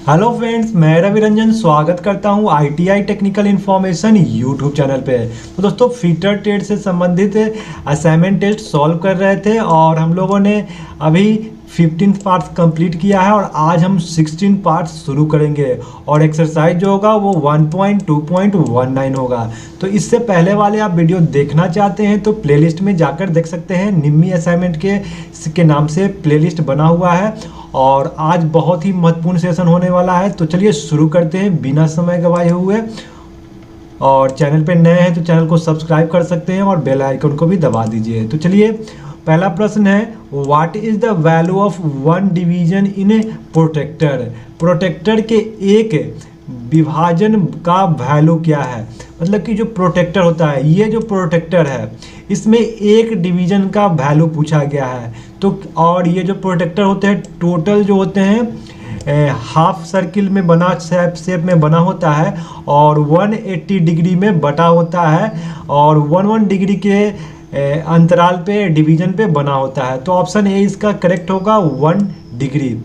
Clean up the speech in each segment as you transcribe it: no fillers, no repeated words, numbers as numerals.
Hello friends, मैं रवि रंजन स्वागत करता हूं ITI technical information YouTube channel पे। तो दोस्तों, फीटर ट्रेड से संबंधित असाइनमेंट टेस्ट सॉल्व कर रहे थे और हम लोगों ने अभी 15 पार्ट्स कंप्लीट किया है और आज हम 16 पार्ट्स शुरू करेंगे और एक्सरसाइज जो होगा वो 1.2.19 होगा। तो इससे पहले वाले आप वीडियो देखना चाहते हैं तो प्लेलिस्ट में जाकर देख सकते हैं। निम्मी असाइनमेंट के नाम से प्लेलिस्ट बना हुआ है और आज बहुत ही महत्वपूर्ण सेशन होने वाला है। तो चलिए शुरू करते हैं बिना समय गवाए हुए। और चैनल पे नए हैं तो चैनल को सब्सक्राइब कर सकते हैं और बेल आइकन को भी दबा दीजिए। तो चलिए, पहला प्रश्न है, what is the value of one division in a protractor. Protractor के एक विभाजन का वैल्यू क्या है। मतलब कि जो प्रोटेक्टर होता है, ये जो प्रोटेक्टर है इसमें एक डिवीजन का वैल्यू पूछा गया है। तो और ये जो प्रोटेक्टर होते हैं टोटल जो होते हैं हाफ सर्किल में बना शेप में बना होता है और 180 डिग्री में बटा होता है और 1 डिग्री के अंतराल पे डिवीजन पे बना होता है। तो ऑप्शन ए इसका करेक्ट होगा, 1 डिग्री।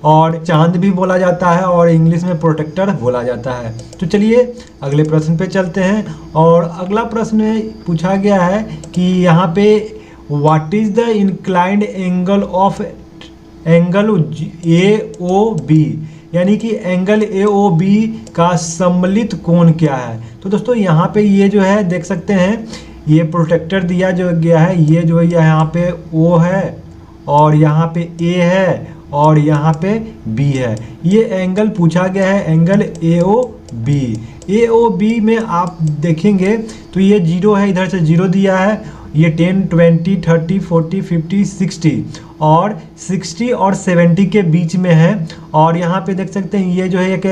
और चांद भी बोला जाता है और इंग्लिश में प्रोटेक्टर बोला जाता है। तो चलिए अगले प्रश्न पे चलते हैं। और अगला प्रश्न पूछा गया है कि यहाँ पे what is the inclined angle of angle AOB, यानी कि एंगल AOB का सम्मिलित कोण क्या है। तो दोस्तों, यहाँ पे ये जो है देख सकते हैं, ये प्रोटेक्टर दिया जो गया है, ये जो है यहाँ पे O है और यहाँ पे A है और यहाँ पे B है। ये एंगल पूछा गया है, एंगल AOB। AOB में आप देखेंगे तो ये 0 है, इधर से 0 दिया है। ये 10, 20, 30, 40, 50, 60 और 60 और 70 के बीच में है। और यहाँ पे देख सकते हैं ये जो है एक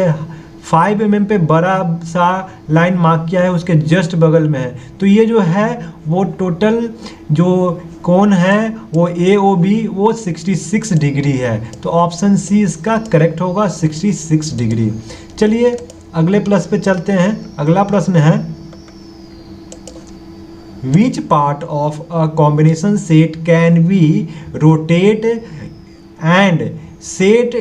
5 mm पे बड़ा सा लाइन मार्क किया है, उसके जस्ट बगल में है। तो ये जो है वो टोटल जो कोण है वो AOB वो 66 डिग्री है। तो ऑप्शन सी इसका करेक्ट होगा, 66 डिग्री। चलिए अगले प्लस पे चलते हैं। अगला प्रश्न है, which part of a combination set can be rotate and set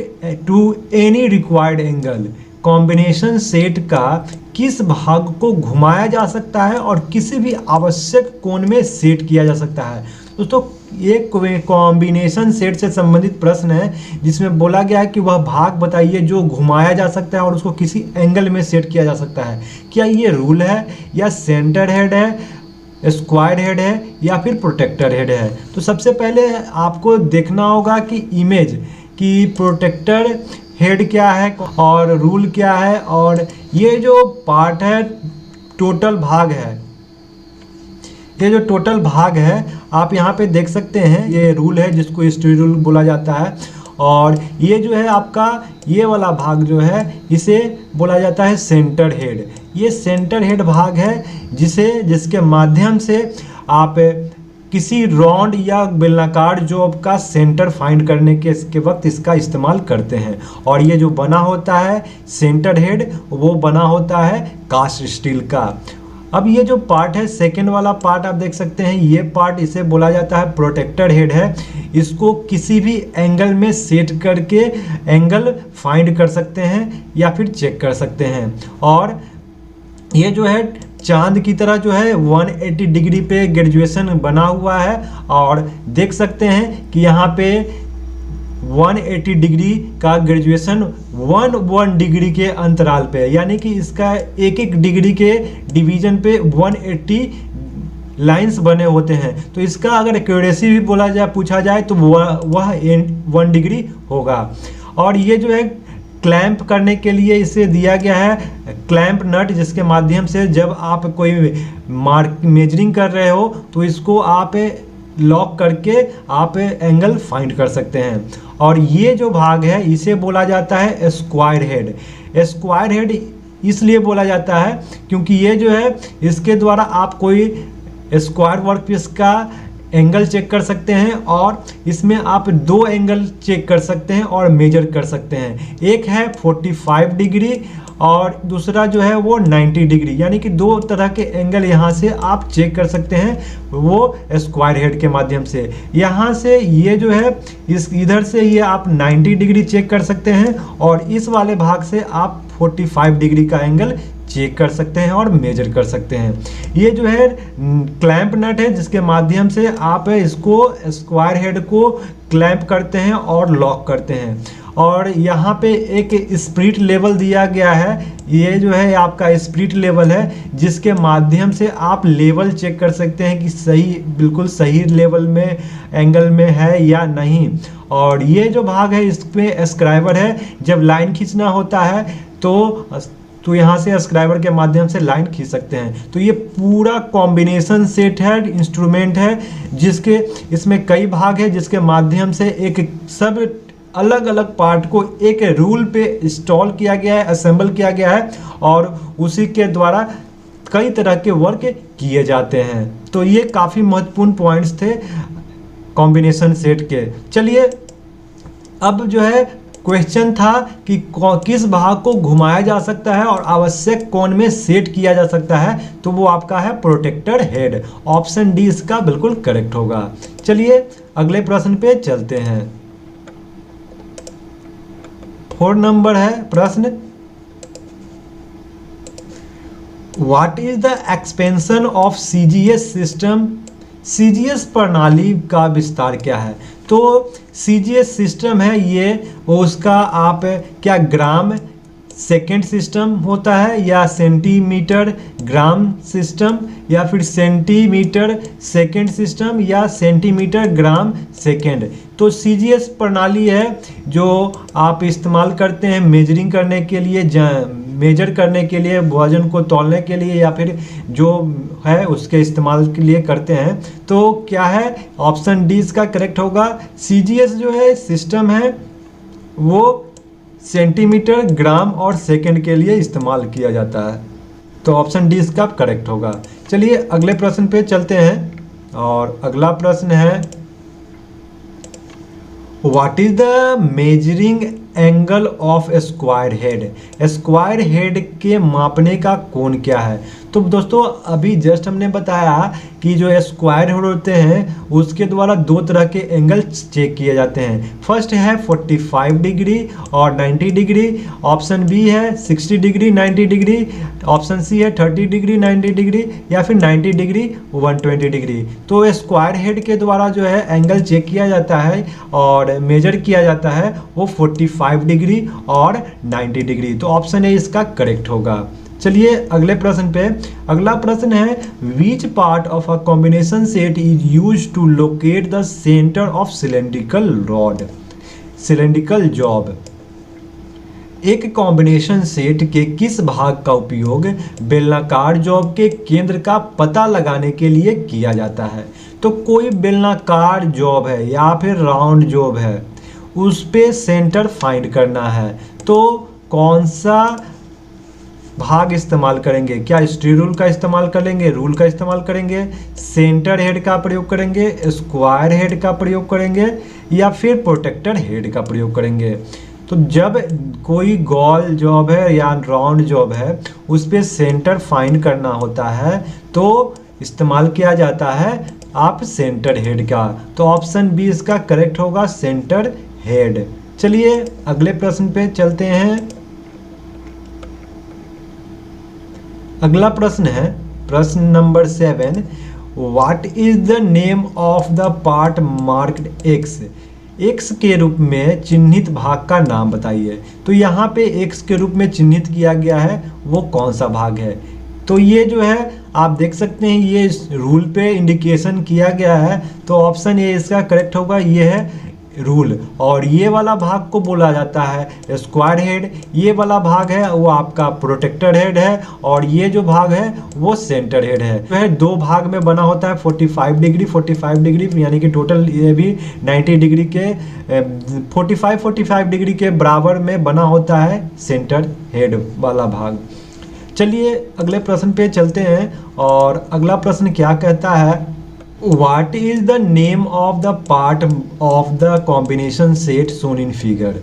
to any required angle. Combination set का किस भाग को घुमाया जा सकता है और किसी भी आवश्यक कोण में सेट किया जा सकता है। दोस्तों, एक कॉम्बिनेशन सेट से संबंधित प्रश्न है जिसमें बोला गया है कि वह भाग बताइए जो घुमाया जा सकता है और उसको किसी एंगल में सेट किया जा सकता है। क्या ये रूल है या सेंटर हेड है, स्क्वायर हेड है या फिर प्रोटेक्टर हेड है। तो सबसे पहले आपको देखना होगा कि इमेज कि प्रोटेक्टर हेड क्या है और रूल क्या है। और ये जो पार्ट है टोटल भाग है, ये जो टोटल भाग है आप यहाँ पे देख सकते हैं, ये रूल है जिसको हिस्ट्री रूल बोला जाता है। और ये जो है आपका ये वाला भाग जो है इसे बोला जाता है सेंटर हेड। ये सेंटर हेड भाग है जिसके माध्यम से आप किसी रॉन्ड या बेलनाकार जॉब का सेंटर फाइंड करने के वक्त इसका इस्तेमाल करते हैं। और ये जो बना होता है सेंटर हेड वो बना होता है कास्ट स्टील का। अब ये जो पार्ट है सेकेंड वाला पार्ट आप देख सकते हैं, ये पार्ट इसे बोला जाता है प्रोटेक्टर हेड है। इसको किसी भी एंगल में सेट करके एंगल फाइंड कर सकते हैं या फिर चेक कर सकते हैं। और ये जो है चांद की तरह जो है 180 डिग्री पे ग्रेजुएशन बना हुआ है और देख सकते हैं कि यहाँ पे 180 डिग्री का ग्रेजुएशन 1 डिग्री के अंतराल पे है, यानी कि इसका एक डिग्री के डिवीजन पे 180 लाइंस बने होते हैं। तो इसका अगर एक्यूरेसी भी पूछा जाए तो वह 1 डिग्री होगा। और ये जो है क्लैंप करने के लिए इसे दिया गया है क्लैंप नट, जिसके माध्यम से जब आप कोई मेजरिंग कर रहे हो तो इसको आप लॉक करके आप एंगल फाइंड कर सकते हैं। और ये जो भाग है इसे बोला जाता है स्क्वायर हेड। स्क्वायर हेड इसलिए बोला जाता है क्योंकि ये जो है इसके द्वारा आप कोई स्क्वायर वर्कपीस का एंगल चेक कर सकते हैं और इसमें आप दो एंगल चेक कर सकते हैं और मेजर कर सकते हैं। एक है 45 डिग्री और दूसरा जो है वो 90 डिग्री, यानी कि दो तरह के एंगल यहाँ से आप चेक कर सकते हैं वो स्क्वायर हेड के माध्यम से। यहाँ से ये जो है इस इधर से ये आप 90 डिग्री चेक कर सकते हैं और इस वाले भाग से आप 45 डिग्री का एंगल चेक कर सकते हैं और मेजर कर सकते हैं। ये जो है क्लैंप नट है जिसके माध्यम से आप इसको स्क्वायर हेड को क्लैंप करते हैं और लॉक करते हैं। और यहाँ पे एक स्पिरिट लेवल दिया गया है, ये जो है आपका स्पिरिट लेवल है जिसके माध्यम से आप लेवल चेक कर सकते हैं कि सही बिल्कुल सही लेवल में एंगल में है या नहीं। और ये जो भाग है इसमें स्क्राइबर है, जब लाइन खींचना होता है तो यहाँ से स्क्राइबर के माध्यम से लाइन खींच सकते हैं। तो ये पूरा कॉम्बिनेशन सेट है, इंस्ट्रूमेंट है जिसके इसमें कई भाग है जिसके माध्यम से एक सब अलग अलग पार्ट को एक रूल पे इंस्टॉल किया गया है, असेंबल किया गया है और उसी के द्वारा कई तरह के वर्क किए जाते हैं। तो ये काफ़ी महत्वपूर्ण पॉइंट्स थे कॉम्बिनेशन सेट के। चलिए अब जो है क्वेश्चन था कि किस भाग को घुमाया जा सकता है और आवश्यक कोण में सेट किया जा सकता है, तो वो आपका है प्रोटेक्टर हेड। ऑप्शन डी इसका बिल्कुल करेक्ट होगा। चलिए अगले प्रश्न पे चलते हैं। 4 नंबर है प्रश्न, what is the expansion of CGS system. CGS प्रणाली का विस्तार क्या है। तो सीजीएस सिस्टम है ये उसका आप क्या ग्राम सेकेंड सिस्टम होता है या सेंटीमीटर ग्राम सिस्टम या फिर सेंटीमीटर सेकेंड सिस्टम या सेंटीमीटर ग्राम सेकेंड। तो सीजीएस प्रणाली है जो आप इस्तेमाल करते हैं मेजरिंग करने के लिए, मेजर करने के लिए, वजन को तौलने के लिए या फिर जो है उसके इस्तेमाल के लिए करते हैं। तो क्या है ऑप्शन डी इसका करेक्ट होगा। सीजीएस जो है सिस्टम है वो सेंटीमीटर ग्राम और सेकंड के लिए इस्तेमाल किया जाता है। तो ऑप्शन डी इसका करेक्ट होगा। चलिए अगले प्रश्न पे चलते हैं और अगला प्रश्न है, what is the measuring angle of square head. Square head के मापने का कोण क्या है। तो दोस्तों अभी जस्ट हमने बताया कि जो स्क्वायर हेड होते हैं उसके द्वारा दो तरह के एंगल चेक किए जाते हैं। फर्स्ट है 45 डिग्री और 90 डिग्री, ऑप्शन बी है 60 डिग्री 90 डिग्री, ऑप्शन सी है 30 डिग्री 90 डिग्री या फिर 90 डिग्री 120 डिग्री। तो स्क्वायर हेड के द्वारा जो है एंगल चेक किया जाता है और मेजर किया जाता है वो 45 डिग्री और 90 डिग्री। तो ऑप्शन ए इसका करेक्ट होगा। चलिए अगले प्रश्न पे। अगला प्रश्न है, which part of a combination set is used to locate the centre of cylindrical rod. Cylindrical job. एक कॉम्बिनेशन सेट के किस भाग का उपयोग बेलनाकार जॉब के केंद्र का पता लगाने के लिए किया जाता है। तो कोई बेलनाकार जॉब है या फिर राउंड जॉब है, उस पे सेंटर फाइंड करना है, तो कौन सा भाग इस्तेमाल करेंगे। क्या स्ट्री रूल का इस्तेमाल करेंगे, रूल का इस्तेमाल करेंगे, सेंटर हेड का प्रयोग करेंगे, स्क्वायर हेड का प्रयोग करेंगे या फिर प्रोटेक्टर हेड का प्रयोग करेंगे। तो जब कोई गोल जॉब है या राउंड जॉब है उस पर सेंटर फाइंड करना होता है तो इस्तेमाल किया जाता है आप सेंटर हेड का। तो ऑप्शन बी इसका करेक्ट होगा, सेंटर हेड। चलिए अगले प्रश्न पे चलते हैं। अगला प्रश्न है प्रश्न number 7, what is the name of the part marked x. X के रूप में चिन्हित भाग का नाम बताइए। तो यहाँ पे एक्स के रूप में चिन्हित किया गया है वो कौन सा भाग है। तो ये जो है आप देख सकते हैं ये रूल पे इंडिकेशन किया गया है। तो ऑप्शन ए इसका करेक्ट होगा, ये है रूल। और ये वाला भाग को बोला जाता है स्क्वायर हेड, ये वाला भाग है वो आपका प्रोटेक्टर हेड है और ये जो भाग है वो सेंटर हेड है। तो है दो भाग में बना होता है 45 डिग्री यानी कि टोटल ये भी 90 डिग्री के 45 डिग्री के बराबर में बना होता है सेंटर हेड वाला भाग। चलिए अगले प्रश्न पे चलते हैं और अगला प्रश्न क्या कहता है, What is the name of the part of the combination set shown in figure?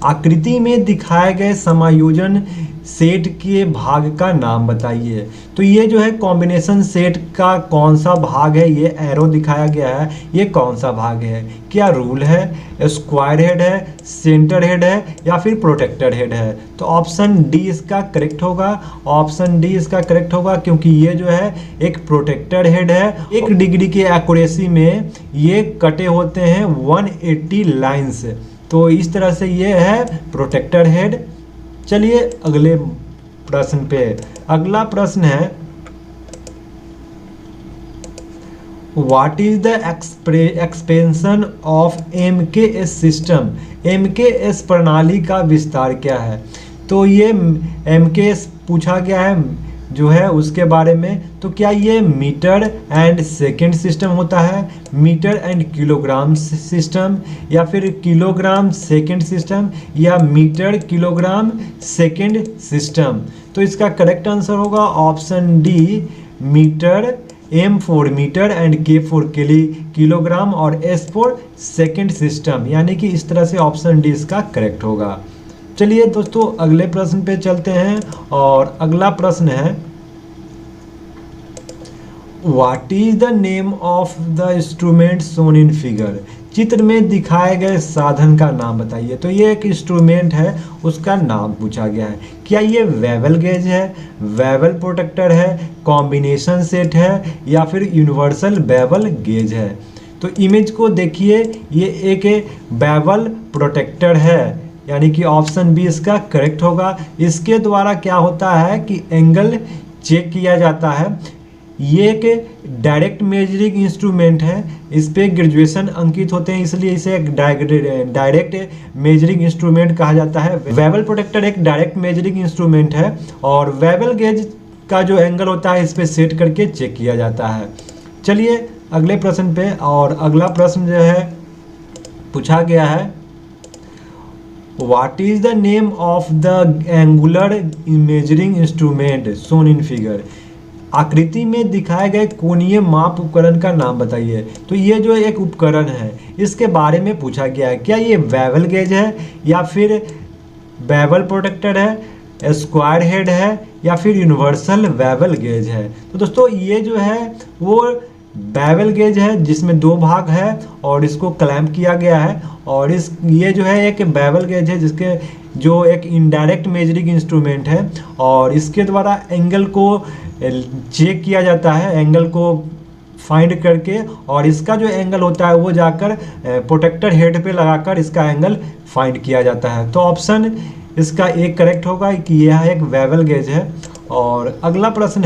आकृति में दिखाए गए समायोजन सेट के भाग का नाम बताइए। तो ये जो है कॉम्बिनेशन सेट का कौन सा भाग है, ये एरो दिखाया गया है, ये कौन सा भाग है? क्या रूल है, स्क्वायर हेड है, सेंटर हेड है या फिर प्रोटेक्टर हेड है? तो ऑप्शन डी इसका करेक्ट होगा। ऑप्शन डी इसका करेक्ट होगा क्योंकि ये जो है एक प्रोटेक्टर हेड है। 1 डिग्री के एक्यूरेसी में ये कटे होते हैं 180 लाइन्स। तो इस तरह से ये है प्रोटेक्टर हेड। चलिए अगले प्रश्न पे। अगला प्रश्न है what is the expansion of MKS system? MKS प्रणाली का विस्तार क्या है? तो ये MKS पूछा गया है जो है उसके बारे में। तो क्या ये मीटर एंड सेकंड सिस्टम होता है, मीटर एंड किलोग्राम सिस्टम, या फिर किलोग्राम सेकंड सिस्टम, या मीटर किलोग्राम सेकंड सिस्टम? तो इसका करेक्ट आंसर होगा option D, metre, M for metre and K for kilogram और S फॉर सेकंड सिस्टम। यानी कि इस तरह से ऑप्शन डी इसका करेक्ट होगा। चलिए दोस्तों अगले प्रश्न पे चलते हैं और अगला प्रश्न है what is the name of the instrument shown in figure? चित्र में दिखाए गए साधन का नाम बताइए। तो ये एक इंस्ट्रूमेंट है, उसका नाम पूछा गया है। क्या ये वेवल गेज है, वेवल प्रोटेक्टर है, कॉम्बिनेशन सेट है या फिर यूनिवर्सल बेवल गेज है? तो इमेज को देखिए, ये एक बेवल प्रोटेक्टर है, यानी कि ऑप्शन बी इसका करेक्ट होगा। इसके द्वारा क्या होता है कि एंगल चेक किया जाता है। ये एक डायरेक्ट मेजरिंग इंस्ट्रूमेंट है, इस पे ग्रेजुएशन अंकित होते हैं, इसलिए इसे एक डायरेक्ट मेजरिंग इंस्ट्रूमेंट कहा जाता है। वेवल प्रोटेक्टर एक डायरेक्ट मेजरिंग इंस्ट्रूमेंट है और वेवल गेज का जो एंगल होता है इस पे सेट करके चेक किया जाता है। चलिए अगले प्रश्न पे। और अगला प्रश्न जो है पूछा गया है What is the name of the angular measuring instrument shown in figure? आकृति में दिखाए गए कोणीय माप उपकरण का नाम बताइए। तो ये जो एक उपकरण है इसके बारे में पूछा गया है। क्या ये वेवल गेज है या फिर बेवल प्रोटेक्टर है, स्क्वायर हेड है या फिर यूनिवर्सल बेवल गेज है? तो दोस्तों ये जो है वो बेवल गेज है जिसमें 2 भाग है और इसको क्लैंप किया गया है। और ये जो है एक बेवल गेज है जिसके जो एक इनडायरेक्ट मेजरिंग इंस्ट्रूमेंट है और इसके द्वारा एंगल को चेक किया जाता है, एंगल को फाइंड करके, और इसका जो एंगल होता है वो जाकर प्रोटेक्टर हेड पे लगाकर इसका एंगल फाइंड किया जाता है। तो ऑप्शन इसका एक करेक्ट होगा कि यह एक बेवल गेज है। और अगला प्रश्न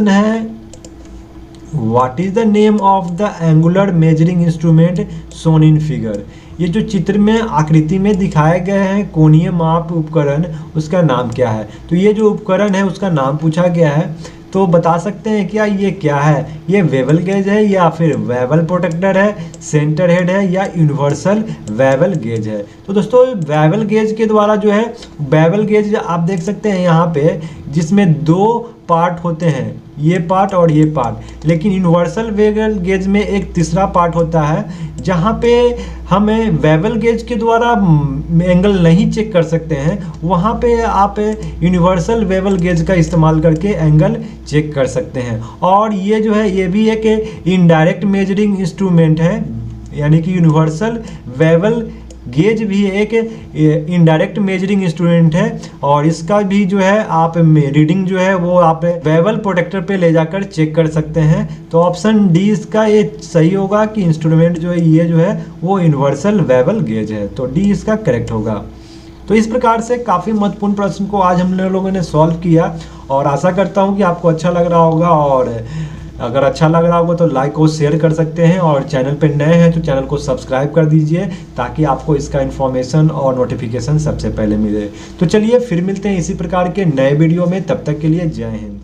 है what is the name of the angular measuring instrument shown in figure? ये जो चित्र में आकृति में दिखाए गए हैं कोणीय माप उपकरण, उसका नाम क्या है? तो ये जो उपकरण है उसका नाम पूछा गया है। तो बता सकते हैं क्या ये क्या है? ये वेवल गेज है या फिर वेवल प्रोटेक्टर है, सेंटर हेड है या यूनिवर्सल वेवल गेज है? तो दोस्तों वेवल गेज के द्वारा जो है, वेवल गेज आप देख सकते हैं यहाँ पे जिसमें 2 पार्ट होते हैं, ये पार्ट और ये पार्ट। लेकिन यूनिवर्सल वेवल गेज में एक तीसरा पार्ट होता है जहाँ पे हमें वेवल गेज के द्वारा एंगल नहीं चेक कर सकते हैं, वहाँ पे आप यूनिवर्सल वेवल गेज का इस्तेमाल करके एंगल चेक कर सकते हैं। और ये जो है ये भी एक इनडायरेक्ट मेजरिंग इंस्ट्रूमेंट है, यानी कि यूनिवर्सल वेवल गेज भी एक इनडायरेक्ट मेजरिंग इंस्ट्रूमेंट है और इसका भी जो है आप रीडिंग जो है वो आप वेवल प्रोटेक्टर पे ले जाकर चेक कर सकते हैं। तो ऑप्शन डी इसका ये सही होगा कि इंस्ट्रूमेंट जो है ये जो है वो यूनिवर्सल वेवल गेज है। तो डी इसका करेक्ट होगा। तो इस प्रकार से काफ़ी महत्वपूर्ण प्रश्न को आज हम लोगों ने सॉल्व किया और आशा करता हूँ कि आपको अच्छा लग रहा होगा। और अगर अच्छा लग रहा होगा तो लाइक और शेयर कर सकते हैं और चैनल पर नए हैं तो चैनल को सब्सक्राइब कर दीजिए ताकि आपको इसका इन्फॉर्मेशन और नोटिफिकेशन सबसे पहले मिले। तो चलिए फिर मिलते हैं इसी प्रकार के नए वीडियो में, तब तक के लिए जय हिंद।